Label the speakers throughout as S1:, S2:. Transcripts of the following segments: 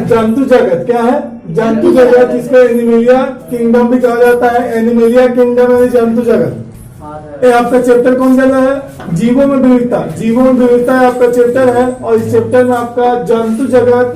S1: जंतु जगत क्या है? जंतु जगत, जिसको एनिमलिया किंगडम भी कहा जाता है। एनिमलिया किंगडम यानी जंतु जगत। ये आपका चैप्टर कौन चल रहा है? जीवों में विविधता। जीवों में विविधता आपका चैप्टर है, और इस चैप्टर में आपका जंतु जगत,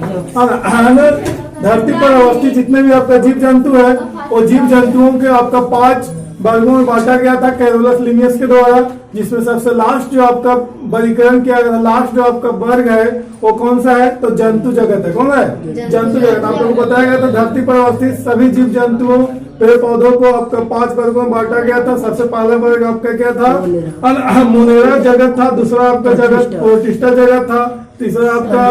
S1: धरती पर अवस्थित जितने भी आपका जीव जंतु है, वो जीव जंतुओं के आपका 5 वर्गों में बांटा गया था कैरोलस लिनियस के द्वारा, जिसमें सबसे लास्ट जो आपका वर्गीकरण किया गया था, लास्ट जो आपका वर्ग है वो कौन सा है? तो जंतु जगत है। कौन है? जंतु जगत। आप लोगों को बताया गया था धरती पर अवस्थित सभी जीव जंतुओं, पेड़ पौधों को आपका 5 वर्गों में बांटा गया था। सबसे पहला वर्ग आपका क्या था? मोनेरा जगत था। दूसरा आपका जगत प्रोटिस्टा जगत था। तीसरा आपका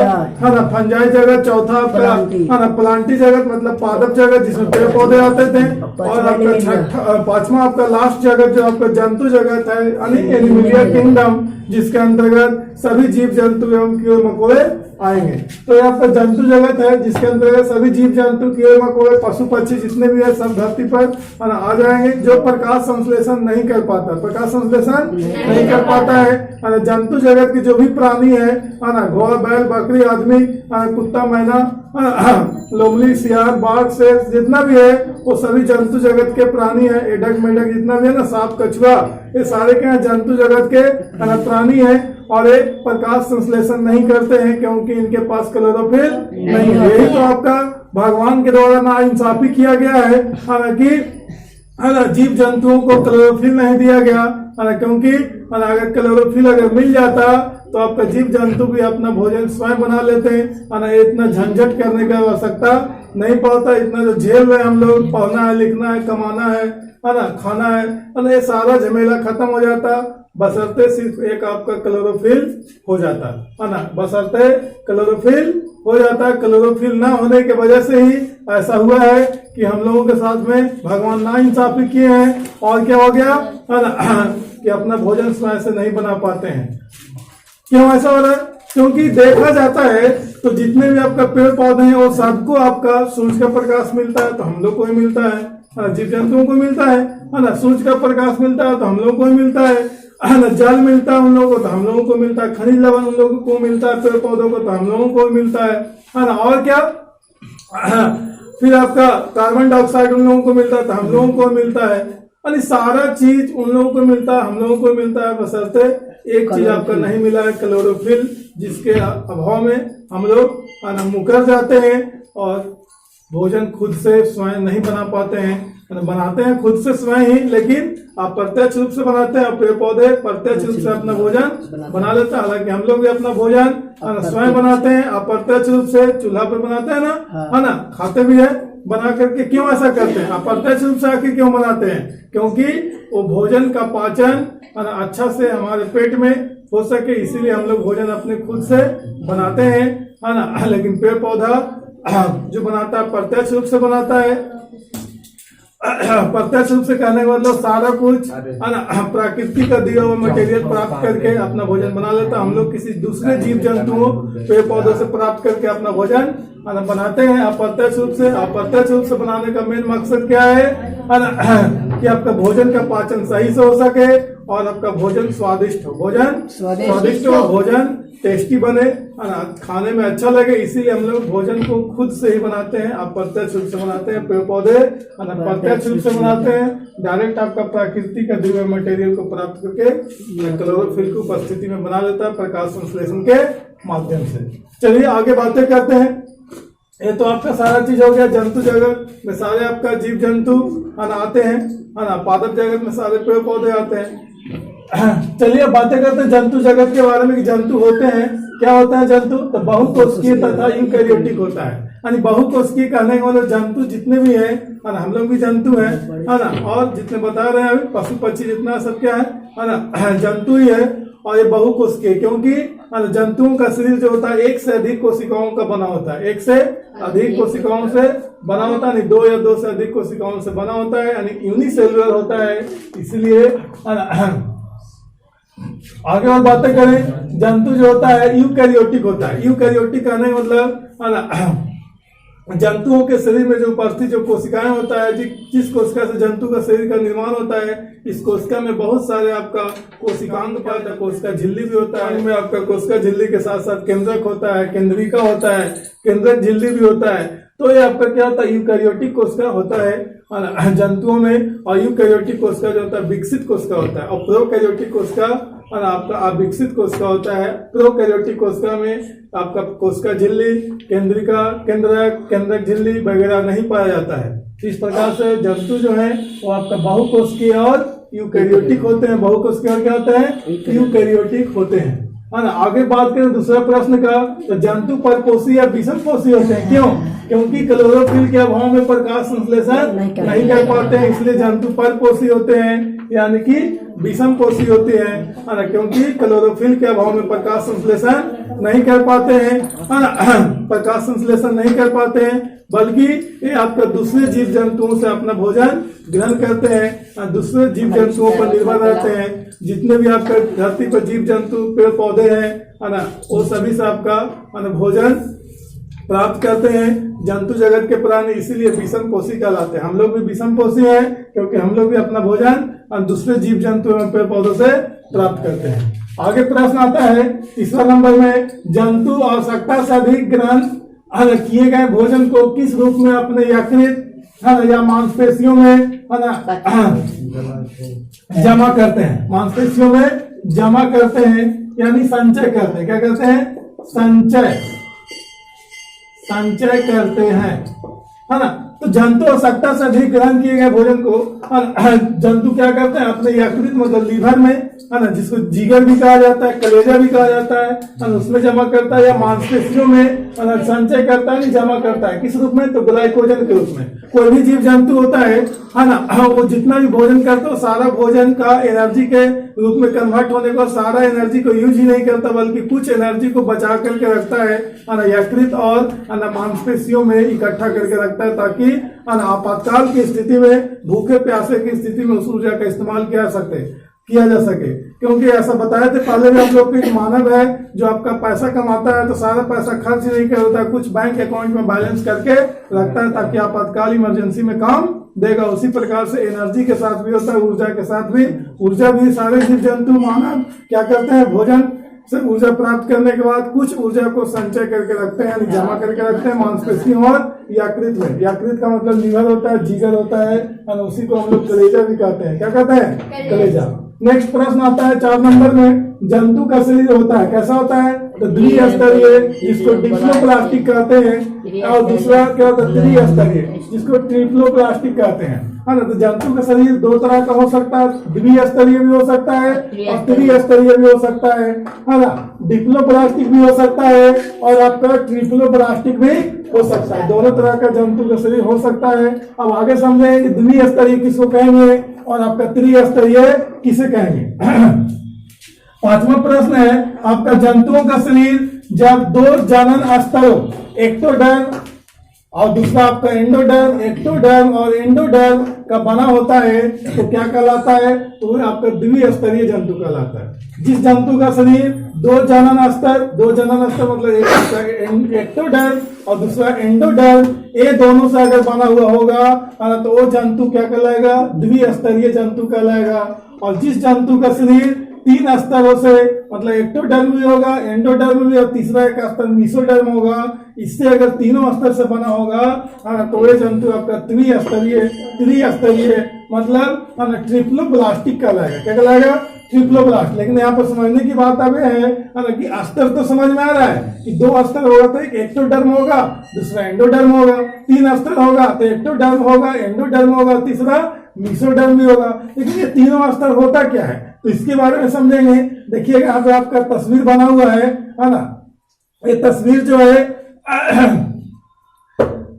S1: है ना फंजाई जगत। चौथा आपका है ना प्लांटी जगत, मतलब पादप जगत, जिसमें पेड़ पौधे आते थे। और आपका छठा 5वां आपका लास्ट जगत जो आपका जंतु जगत है, यानी एनिमलिया किंगडम, जिसके अंतर्गत सभी जीव जंतु एवं कीड़े मकोड़े आएंगे। तो ये आपका जंतु जगत है, जिसके अंतर्गत सभी जीव जंतु कीड़े मकोड़े पशु पक्षी जितने भी है सब धरती पर आ जाएंगे। जो प्रकाश संश्लेषण नहीं कर पाता, प्रकाश संश्लेषण नहीं कर पाता है। जंतु जगत के जो भी प्राणी है ना, घोड़ा बैल बकरी आदमी कुत्ता मैना लोमड़ी सियार बाघ शेर जितना भी है, वो सभी जंतु जगत के प्राणी है। एडक मेढक जितना भी है ना, सांप कछुआ, ये सारे क्या जंतु जगत के प्राणी है। और एक प्रकाश संश्लेषण नहीं करते हैं, क्योंकि इनके पास क्लोरोफिल नहीं है। यही तो आपका भगवान के द्वारा ना इंसाफी किया गया है। हालांकि जीव जंतुओं को क्लोरोफिल नहीं दिया गया, क्योंकि अगर क्लोरोफिल अगर मिल जाता तो आपका जीव जंतु भी अपना भोजन स्वयं बना लेते हैं। इतना झंझट करने की आवश्यकता नहीं पड़ता। इतना जो झेल रहे हम लोग, पढ़ना है, लिखना है, कमाना है ना, खाना है, ये सारा झमेला खत्म हो जाता, बशर्ते सिर्फ एक आपका क्लोरोफिल हो जाता है ना, बशर्ते क्लोरोफिल हो जाता है। क्लोरोफिल ना होने की वजह से ही ऐसा हुआ है कि हम लोगों के साथ में भगवान ना इंसाफी किए हैं। और क्या हो गया है ना कि अपना भोजन स्वयं से नहीं बना पाते हैं। क्यों ऐसा हो रहा है? क्योंकि देखा जाता है तो जितने भी आपका पेड़ पौधे हैं वो सबको आपका सूरज का प्रकाश मिलता है, तो हम लोग को ही मिलता है। जीव जंतुओं को मिलता है ना, सूरज का प्रकाश मिलता है तो हम लोग को ही मिलता है ना, जल मिलता है उन लोगों को तो हम लोगों को मिलता है, खनिज लवण उन लोगों को मिलता है, पेड़ पौधों को तो हम लोगों को मिलता है ना। और क्या फिर आपका कार्बन डाइऑक्साइड उन लोगों को मिलता है तो हम लोगों को मिलता है। यानी सारा चीज उन लोगों को मिलता है, हम लोगों को मिलता है, बशर्ते एक चीज आपका नहीं मिला है, क्लोरोफिल, जिसके अभाव में हम लोग मुकर जाते हैं और भोजन खुद से स्वयं नहीं बना पाते हैं। बनाते हैं खुद से स्वयं ही, लेकिन आप प्रत्यक्ष रूप से बनाते हैं। पेड़ पौधे प्रत्यक्ष रूप से अपना भोजन बना लेते हैं। हालांकि हम लोग भी अपना भोजन स्वयं बनाते हैं। आप प्रत्यक्ष रूप से चूल्हा पर बनाते हैं ना, है ना, खाते भी है बना करके। क्यों ऐसा करते हैं? आप प्रत्यक्ष रूप से आके क्यों बनाते हैं? क्योंकि वो भोजन का पाचन अच्छा से हमारे पेट में हो सके, इसीलिए हम लोग भोजन अपने खुद से बनाते हैं, है ना। लेकिन पेड़ पौधा जो बनाता है प्रत्यक्ष रूप से बनाता है। प्रत्यक्ष रूप से कहने का मतलब सारा कुछ प्राकृतिक का दिया हुआ मटेरियल प्राप्त करके अपना भोजन बना लेता। हम लोग किसी दूसरे जीव जंतुओं पेड़ पौधों से प्राप्त करके अपना भोजन बनाते हैं अप्रत्यक्ष रूप से। अप्रत्यक्ष रूप से बनाने का मेन मकसद क्या है कि आपका भोजन का पाचन सही से हो सके और आपका भोजन स्वादिष्ट हो, भोजन स्वादिष्ट हो, भोजन टेस्टी बने, खाने में अच्छा लगे। इसीलिए हम लोग भोजन को खुद से ही बनाते हैं। आप प्रत्यक्ष रूप से बनाते हैं, पेड़ पौधे प्रत्यक्ष रूप से बनाते हैं। डायरेक्ट आपका प्रकृति का दिए हुए मटेरियल को प्राप्त करके क्लोरोफिल की उपस्थिति में बना लेता है प्रकाश संश्लेषण के माध्यम से। चलिए आगे बातें करते हैं। ये तो आपका सारा चीज हो गया। जंतु जगत में सारे आपका जीव जंतु आते हैं, है ना। पादप जगत में सारे पेड़ पौधे आते हैं। चलिए बातें करते हैं जंतु जगत के बारे में। जंतु होते हैं, क्या होता है जंतु? तो बहुकोशिकीय तथा यूकैरियोटिक होता है। यानी बहुकोशिकीय कहने का मतलब जंतु जितने भी हैं, हम लोग भी जंतु हैं, है ना। और जितने बता रहे हैं अभी पशु पक्षी जितना सब क्या है ना, जंतु ही है। और ये बहुकोशिकीय क्योंकि जंतुओं का शरीर जो होता है एक से अधिक कोशिकाओं का बना होता है, एक से अधिक कोशिकाओं से बना होता है, 2 या 2 से अधिक कोशिकाओं से बना होता है, यानी यूनिसेलुलर होता है। इसलिए आगे और बातें करें। जंतु जो होता है यूकैरियोटिक होता है। यूकैरियोटिक कहने का मतलब जंतुओं के शरीर में जो उपस्थित जो कोशिकाएं होता है, जिस कोशिका से जंतु का शरीर का निर्माण होता है, इस कोशिका में बहुत सारे आपका कोशिकांग पाता है। कोशिका झिल्ली भी होता है, इनमें आपका कोशिका झिल्ली के साथ साथ केंद्रक होता है, केंद्रिका होता है, केंद्रक झिल्ली भी होता है। तो ये आपका क्या होता है, यूकैरियोटिक कोशिका होता है जंतुओं में, और यूकैरियोटिक कोशिका जो होता है विकसित कोशिका होता है, और प्रोकैरियोटिक कोशिका और आपका अविकसित कोशिका होता है। प्रोकैरियोटिक कोशिका में आपका कोशिका झिल्ली, केंद्रिका, केंद्रक झिल्ली वगैरह नहीं पाया जाता है। इस प्रकार से जंतु जो है वो आपका बहुकोशिकीय और यूकैरियोटिक होते हैं। बहुकोशिकीय और क्या होता है, यूकैरियोटिक होते हैं, है ना। आगे बात करें दूसरा प्रश्न का, तो जंतु परपोषी या विषमपोषी होते हैं। क्यों? क्योंकि क्लोरोफिल के अभाव में प्रकाश संश्लेषण नहीं कर पाते हैं, इसलिए जंतु परपोषी होते हैं, यानी कि विषमपोषी होते हैं, है ना। क्योंकि क्लोरोफिल के अभाव में प्रकाश संश्लेषण नहीं कर पाते हैं, है ना। प्रकाश संश्लेषण नहीं कर पाते हैं, बल्कि ये आपका दूसरे जीव जंतुओं से अपना भोजन ग्रहण करते हैं, दूसरे जीव जंतुओं पर निर्भर रहते हैं। जितने भी आपका धरती पर जीव जंतु पेड़ पौधे हैं, है ना, वो सभी से आपका भोजन प्राप्त करते हैं जंतु जगत के प्राणी, इसीलिए विषमपोषी कहलाते हैं। हम लोग भी विषमपोषी हैं, क्योंकि हम लोग भी अपना भोजन दूसरे जीव जंतु एवं पेड़ पौधों से प्राप्त करते हैं। आगे प्रश्न आता है तीसरा नंबर में, जंतु आवश्यकता से अधिक ग्रहण किए गए भोजन को किस रूप में अपने यकृत, है ना, या मांसपेशियों में, है ना, जमा करते हैं। मांसपेशियों में जमा करते हैं, यानी संचय करते हैं। क्या करते हैं? संचय करते हैं, है ना। तो जंतु आवश्यकता से अधिक ग्रहण किए गए भोजन को जंतु क्या करते हैं, अपने यकृत मतलब लीवर में, है ना, जिसको जिगर भी कहा जाता है, कलेजा भी कहा जाता है, उसमें जमा करता है, या मांसपेशियों में संचय करता है, नहीं जमा करता है। किस रूप में? तो ग्लाइकोजन के रूप में। कोई भी जीव जंतु होता है ना, वो जितना भी भोजन करता है सारा भोजन का एनर्जी के रूप में कन्वर्ट होने को, सारा एनर्जी को यूज ही नहीं करता, बल्कि कुछ एनर्जी को बचा करके रखता है ना, यकृत और मांसपेशियों में इकट्ठा करके रखता है, ताकि आपातकाल की स्थिति में, भूखे प्यासे की स्थिति में उस ऊर्जा का इस्तेमाल किया जा सके। क्योंकि ऐसा बताया थे पहले भी आप लोग को, एक मानव है जो आपका पैसा कमाता है तो सारा पैसा खर्च नहीं करता, कुछ बैंक अकाउंट में बैलेंस करके रखता है, ताकि आपातकाल इमरजेंसी में काम देगा। उसी प्रकार से एनर्जी के साथ भी होता है, ऊर्जा के साथ भी। ऊर्जा भी सारे जीव जंतु मानव क्या करते हैं, भोजन से ऊर्जा प्राप्त करने के बाद कुछ ऊर्जा को संचय करके रखते हैं, यानी जमा करके रखते हैं मांसपेशियों और यकृत में। यकृत का मतलब लीवर होता है, जिगर होता है, और उसी को हम लोग कलेजा भी कहते हैं। क्या कहते हैं? कलेजा। नेक्स्ट प्रश्न आता है 4 नंबर में, जंतु का शरीर होता है कैसा होता है? तो द्विस्तरीय, जिसको डिप्लोप्लास्टिक कहते हैं, और दूसरा क्या होता है, त्रिस्तरीय, जिसको ट्रिप्लोप्लास्टिक कहते हैं, है ना। तो जंतु का शरीर 2 तरह का हो सकता है, द्विस्तरीय भी हो सकता है और त्रिस्तरीय भी हो सकता है ना। डिप्लोप्लास्टिक भी हो सकता है और आपका ट्रिप्लोप्लास्टिक भी हो सकता है। दोनों तरह का जंतु का शरीर हो सकता है। अब आगे समझेंगे कि द्विस्तरीय किसको कहेंगे और आपका त्रिस्तरीय किसे कहेंगे। 5वां प्रश्न है आपका, जंतुओं का शरीर जब 2 जनन स्तरों, एक्टोडर्म और दूसरा आपका एंडोडर्म, एक्टोडर्म और एंडोडर्म का बना होता है तो क्या कहलाता है? तो आपका द्विस्तरीय जंतु कहलाता है। जिस जंतु का शरीर 2 जनन स्तर मतलब एक एक्टोडर्म और दूसरा एंडोडर्म, ये दोनों से अगर बना हुआ होगा तो वो जंतु क्या कहलाएगा? द्विस्तरीय जंतु कहलाएगा। और जिस जंतु का शरीर 3 स्तरों से मतलब एक्टोडर्म भी होगा, एंडोडर्म भी, और तीसरा एक स्तर मीसोडर्म होगा, इससे अगर तीनों स्तर से बना होगा तो ये जंतु आपका त्रिस्तरीय मतलब ट्रिप्लोप्लास्टिक कहलाएगा। क्या कहलाएगा? ट्रिप्लोप्लास्ट। लेकिन यहाँ पर समझने की बात अब है कि स्तर तो समझ में आ रहा है कि 2 स्तर होगा तो एक एक्टोडर्म होगा, दूसरा एंडोडर्म होगा। 3 स्तर होगा तो एक्टोडर्म होगा, एंडोडर्म होगा, तीसरा मीसोडर्म भी होगा। लेकिन ये तीनों स्तर होता क्या है तो इसके बारे में समझेंगे। देखिएगा यहाँ पे आपका तस्वीर बना हुआ है ना। ये तस्वीर जो है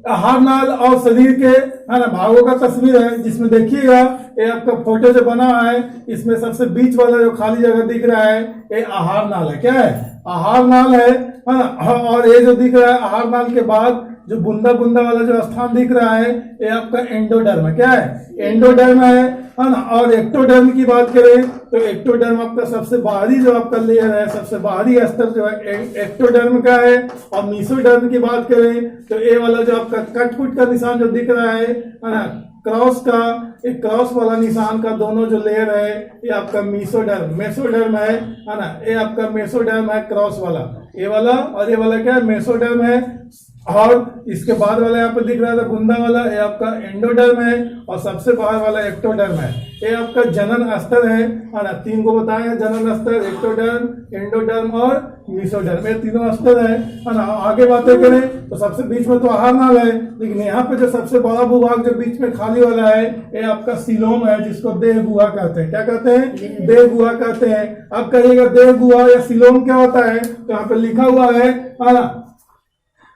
S1: आहार नाल और शरीर के, है ना, भागों का तस्वीर है, जिसमें देखिएगा ये आपका फोटो जो बना है, इसमें सबसे बीच वाला जो खाली जगह दिख रहा है ये आहार नाल है। क्या है? आहार नाल है। है ना। और ये जो दिख रहा है आहार नाल के बाद जो बुंदा बुंदा वाला जो स्थान दिख रहा है ये आपका एंडोडर्म है। क्या है? एंडोडर्म है ना। और एक्टोडर्म की बात करें तो एक्टोडर्म आपका सबसे बाहरी जो आपका लेयर है, सबसे बाहरी स्तर जो है एक्टोडर्म का है। और मीसोडर्म की बात करें तो ये वाला जो आपका कटपुट का निशान जो दिख रहा है ना, क्रॉस का, एक क्रॉस वाला निशान का दोनों जो लेयर है ये आपका मेसोडर्म है ना। ये आपका मेसोडर्म है क्रॉस वाला, ये वाला, और ये वाला क्या है? मेसोडर्म है। और इसके बाद वाला यहाँ पे दिख रहा था बुंदा वाला, ये आपका एंडोडर्म है। और सबसे बाहर वाला एक्टोडर्म है, ये आपका जनन स्तर है ना। 3 को बताया जनन स्तर, एक्टोडर्म, एंडोडर्म और मीसोडर्म, ये तीनों स्तर है ना। आगे बातें करें तो सबसे बीच में तो आहार नाल है, लेकिन यहाँ पे जो सबसे बड़ा भूभाग जो बीच में खाली वाला है ये आपका सीलोम है, जिसको देह गुहा कहते हैं। क्या कहते हैं? देह गुहा कहते हैं। अब कहिएगा देह गुहा या सीलोम क्या होता है? तो यहाँ पे लिखा हुआ है ना,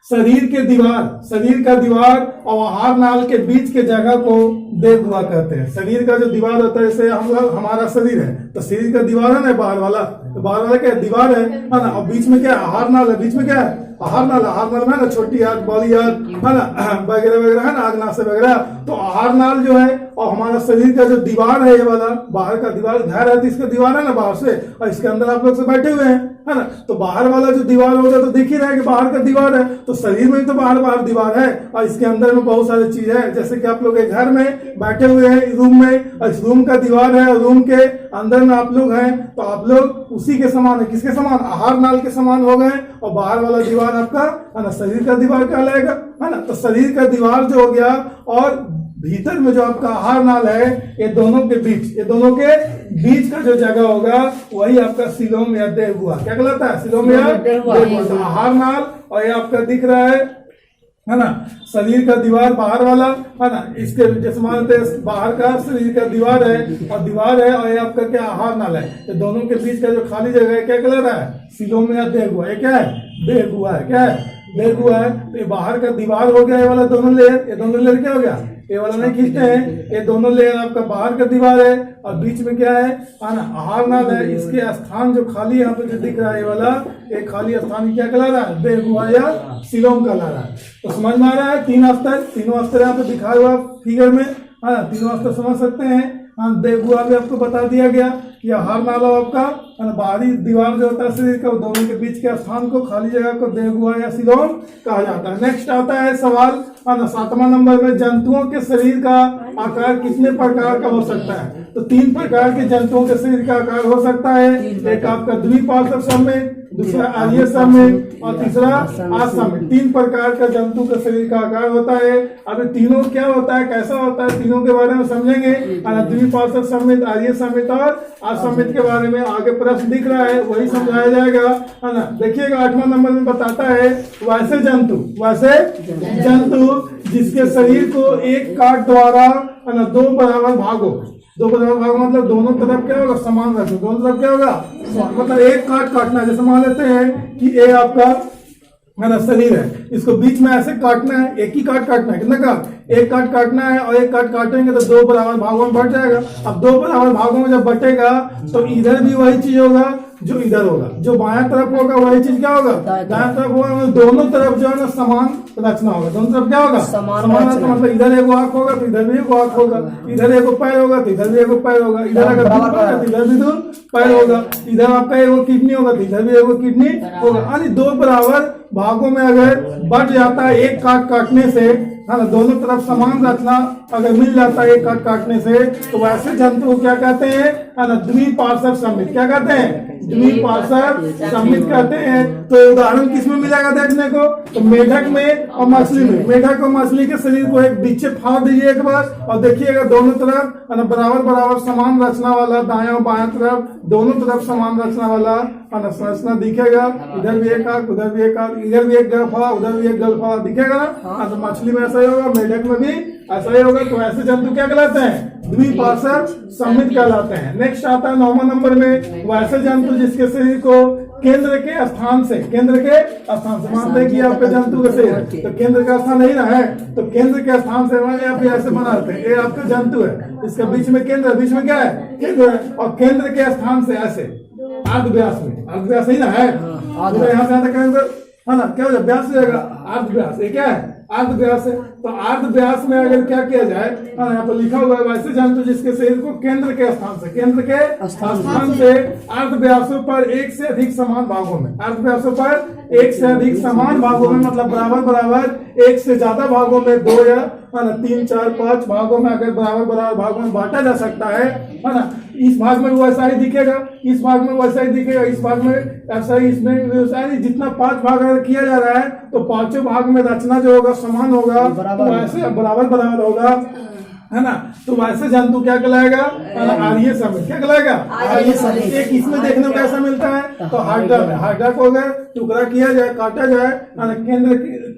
S1: शरीर के दीवार, शरीर का दीवार और आहार नाल के बीच के जगह को देह गुहा कहते हैं। शरीर का जो दीवार होता है, जैसे हमारा शरीर है तो शरीर का दीवार है ना बाहर वाला, तो बाहर वाला क्या दीवार है ना। और बीच में क्या? आहार नाल है। बीच में क्या है? आहार नाल। आहार नाल में ना छोटी आग, बड़ी आग है ना, वगैरह वगैरह है ना, आग्नाशय वगैरह। तो आहार नाल जो है और हमारा शरीर का जो दीवार है, ये वाला बाहर का दीवार, घर है तो इसका दीवार है ना बाहर से, और इसके अंदर आप लोग से बैठे हुए हैं है ना। तो बाहर वाला जो दीवार होगा तो दिख ही रहा है कि बाहर का दीवार है, तो शरीर में तो बाहर बाहर दीवार है और इसके अंदर में बहुत सारी चीज है। जैसे कि आप लोग एक घर में बैठे हुए हैं रूम में, और इस रूम का दीवार है और रूम के अंदर में आप लोग हैं, तो आप लोग उसी के समान है। किसके समान? आहार नाल के समान हो गए। और बाहर वाला दीवार आपका है ना शरीर का दीवार कहलाएगा है ना। तो शरीर का दीवार जो हो गया, और भीतर में जो आपका आहार नाल है, ये दोनों के बीच का जो जगह होगा वही आपका सीलोम या देह गुहा क्या कहलाता है? सीलोम या देह गुहा। आहार नाल और ये आपका दिख रहा है ना शरीर का दीवार बाहर वाला है ना, इसके जैसे मानते हैं बाहर का शरीर का दीवार है और ये आपका क्या? आहार नाल है। तो दोनों के बीच का जो खाली जगह है क्या कहलाता है? सीलोम या देह गुहा। ये क्या है? देह गुहा है। क्या है? देह गुहा है। तो ये बाहर का दीवार हो गया, ये वाला दोनों लेयर, ये दोनों लेयर क्या हो गया? ये वाला नहीं खींचते हैं, ये दोनों लेयर आपका बाहर का दीवार है और बीच में क्या है? आहार नाल है। इसके स्थान जो खाली यहाँ पे जो दिख रहा है, ये वाला एक खाली स्थान क्या कहला रहा है? देह गुहा या सीलोम कहला रहा है। तो समझ में आ रहा है? तीनों स्तर यहाँ पे दिखाया हुआ फिगर में है ना, तीनों स्तर समझ सकते हैं। देह गुहा भी आपको बता दिया गया कि आहार नाल आपका बाहरी दीवार जो होता है शरीर का, दोनों के बीच के स्थान को, खाली जगह को देह गुहा या सीलोम कहा जाता है। नेक्स्ट आता है सवाल 7वां नंबर में, जंतुओं के शरीर का आकार कितने प्रकार का हो सकता है? तो 3 प्रकार के जंतुओं के शरीर का आकार हो सकता है। एक आपका द्विपार्श्व सममित, दूसरा आर्य सममित और तीसरा असममित। 3 प्रकार का जंतु का शरीर का आकार होता है। अब तीनों क्या होता है, कैसा होता है, तीनों के बारे में समझेंगे। द्विपार्श्व सममित, आर्य सममित और असममित के बारे में आगे प्रश्न दिख रहा है, वही समझाया जाएगा है ना। देखिएगा 8वां नंबर में बताता है, वैसे जंतु जिसके शरीर को एक काट द्वारा है ना 2 बराबर भागों, 2 बराबर भाग मतलब दोनों तरफ क्या होगा? समान रखो। दोनों तरफ क्या होगा? मतलब एक काट काटना है। जैसे मान लेते हैं कि ये आपका है ना शरीर है, इसको बीच में ऐसे काटना है, एक ही काट काटना है। कितना काट? एक काट काटना है, और एक काट काटेंगे तो 2 बराबर भागों में बट जाएगा। अब 2 बराबर भागों में जब बटेगा तो इधर भी वही चीज होगा जो इधर होगा, जो बाएं तरफ होगा वही चीज क्या होगा? दाएं तरफ होगा। दोनों तरफ जो है ना समान रचना होगा। दोनों तरफ क्या होगा? समान रचना। मतलब इधर एक आंख होगा तो इधर भी एक आंख होगा, इधर एक पैर होगा तो इधर भी एक पैर होगा, इधर अगर तो इधर भी 2 पैर होगा, इधर आपका एक किडनी होगा तो इधर भी एक किडनी होगा। यानी 2 बराबर भागों में अगर बट जाता है एक काट काटने से है ना, दोनों तरफ समान रचना अगर मिल जाता है एक काट काटने से, तो वैसे जंतु को क्या कहते हैं? है ना द्विपार्श्व सममित। क्या कहते हैं? द्विपार्श्व सममित कहते हैं। तो उदाहरण किसमें मिलेगा देखने को? तो मेढक में और मछली में। मेढक और मछली के शरीर को एक बीच से फाड़ दीजिए एक बार और देखिएगा दोनों तरफ है ना बराबर समान रचना वाला, दायां और बायां तरफ दोनों तरफ समान रचना वाला संरचना दिखेगा। इधर भी एक आंख, उधर भी एक आंख, इधर भी एक गलफा, उधर भी एक गलफा दिखेगा ना। तो मछली में ऐसा ही होगा, मेढक में भी ऐसा ही होगा। तो ऐसे जंतु क्या कहलाते हैं? द्विपार्श्व सममित कहलाते हैं। नेक्स्ट आता है 9वां नंबर में, वैसे जंतु जिसके शरीर को केंद्र के स्थान से मानते हैं कि आपके जंतु के शरीर तो केंद्र का स्थान नहीं रहा है, तो केंद्र के स्थान से आप ऐसे बनाते हैं। ये आपका जंतु है, इसका बीच में केंद्र, बीच में क्या है? केंद्र है। और केंद्र के स्थान से ऐसे अर्ध व्यास में अर्ध व्यास ही ना है, तो यहाँ से यहाँ तक करेंगे है ना, क्या हो जाए व्यास हो जाएगा, अर्ध व्यास। ये क्या है, अर्ध व्यास है। तो अर्ध व्यास में अगर क्या किया जाए, यहाँ पर लिखा हुआ है वैसे जंतु जिसके शरीर को केंद्र के स्थान से अर्ध व्यासों पर एक से अधिक समान भागों में, अर्ध व्यासों पर एक से अधिक समान भागों में, मतलब बराबर बराबर एक से ज्यादा भागों में, 2 या 3, 4, 5 भागों में अगर बराबर बराबर भागों में बांटा जा सकता है ना। इस भाग में वैसा ही दिखेगा, इस भाग में वैसा ही दिखेगा, इस भाग में ऐसा ही, इसमें वैसा ही। जितना 5 भाग अगर किया जा रहा है तो 5 भाग में रचना जो होगा समान होगा, तो वैसे बराबर बराबर होगा, है ना। तो वैसे जंतु क्या कहलाएगा, आर्य समित। क्या कहलाएगा, आर्य समित। एक इसमें देखने को कैसा मिलता है, तो हाइड्रा में, हाइड्रा को अगर टुकड़ा किया जाए, काटा जाए,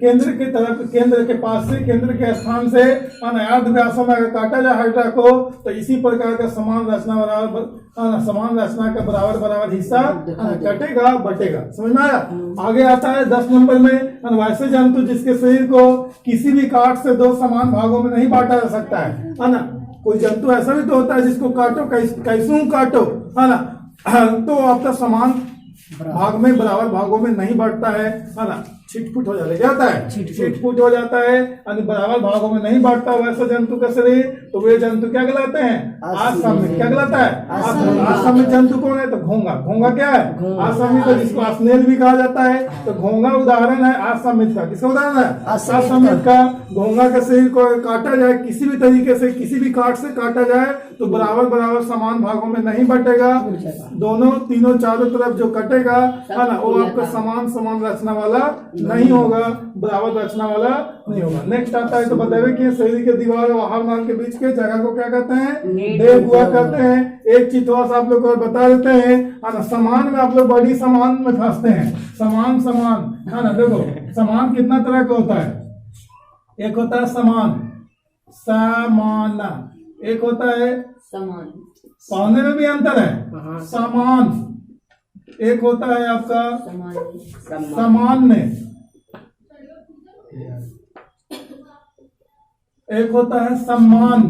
S1: केंद्र की तरफ, केंद्र के पास से, केंद्र के स्थान से अर्ध व्यासों में अगर काटा जाए हाइड्रा को, तो इसी प्रकार का समान रचना का बराबर बराबर हिस्सा कटेगा, बटेगा। समझ में आया। आगे आता है 10 नंबर में, वैसे जंतु जिसके शरीर को किसी भी काट से 2 समान भागों में नहीं बांटा जा सकता है ना। कोई जंतु ऐसा भी तो होता है जिसको काटो, कैसूं काटो, है ना, तो आपका समान भाग में, बराबर भागों में नहीं बढ़ता है ना, छिटपुट हो जाता है, छिटपुट हो जाता है, बराबर भागों में नहीं बांटता वैसा जंतु का शरीर, तो वे जंतु क्या कहलाते हैं, असमित। क्या कहलाता है, असमित जंतु कौन है, तो घोंगा। घोंगा क्या है, असमित, तो जिसको अस्नेल भी कहा जाता है। तो घोंगा उदाहरण है असमित का। किसका उदाहरण है, असमित का। घोंगा के शरीर को काटा जाए किसी भी तरीके से, किसी भी काट से काटा जाए, तो बराबर बराबर समान भागों में नहीं बटेगा, दोनों तीनों चारों तरफ जो कटेगा है ना, वो आपका समान रचना वाला नहीं होगा, बराबर रचना वाला नहीं होगा। नेक्स्ट आता है, तो बताइए कि शरीर के दीवार और आहार नाल के बीच के जगह को क्या कहते हैं, डेग हुआ कहते हैं। एक चीज थोड़ा सा आप लोग को बता देते हैं, है ना। समान में आप लोग बड़ी समान में फंसते हैं, समान है ना। देखो समान कितना तरह का होता है, एक होता है समान, एक होता है समान, पाने में भी अंतर है, समान। एक होता है आपका सामान्य, एक होता है सम्मान।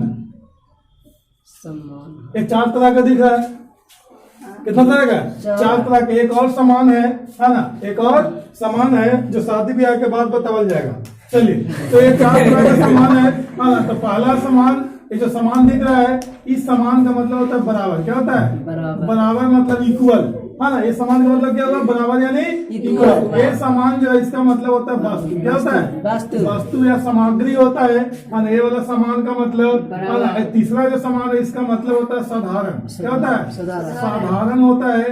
S1: ये 4 तरह का दिख रहा है, कितना तरह का, 4 तरह के। एक और समान है ना, एक और समान है जो शादी ब्याह के बाद बतावल जाएगा। चलिए, तो ये 4 तरह का समान है ना। तो पहला समान, ये जो समान दिख रहा है, इस समान का मतलब होता है बराबर। क्या होता है, बराबर मतलब इक्वल, है ना। ये समान का मतलब क्या होगा, बराबर यानी इक्वल। ये समान जो है इसका मतलब होता है वस्तु। क्या होता है, वस्तु या सामग्री होता है ना। ये वाला समान का मतलब, तीसरा जो समान है इसका मतलब होता है साधारण। क्या होता है, साधारण होता है,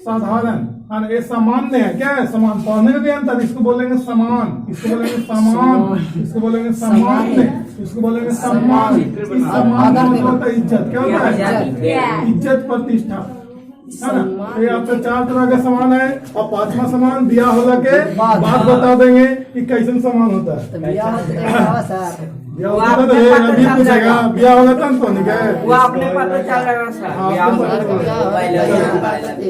S1: साधारण। ये सामान्य है, क्या है, समान। पढ़ने में भी अंतर, इसको बोलेंगे समान, इसको बोलेंगे समान, इसको बोलेंगे सामान्य, इसको बोलेंगे सम्मान। सम्मान मतलब होता है इज्जत। क्या होता है, इज्जत, प्रतिष्ठा, है ना। ये आपका 4 तरह का समान है। और 5वां समान ब्याह होला के बाद बता देंगे कि कैसे समान होता है। ब्याह होगा तब तो नहीं गए, वो आपने पता चल रहा है सर।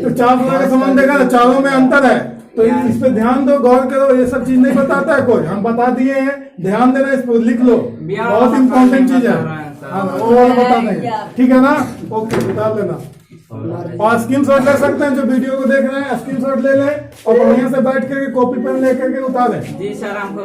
S1: तो 4 तरह का समान देखा ना, चारों में अंतर है, तो इस पे ध्यान दो, गौर करो। ये सब चीज नहीं बताता है कोई, हम बता दिए हैं, ध्यान देना, इस पर लिख लो, बहुत इंपॉर्टेंट चीज है, वो बता देंगे, ठीक है ना। ओके, बता लेना। और स्क्रीनशॉट ले सकते हैं, जो वीडियो को देख रहे हैं स्क्रीनशॉट ले लें और बढ़िया से बैठ करके कॉपी पेन लेकर के उतारें। जी सर, हमको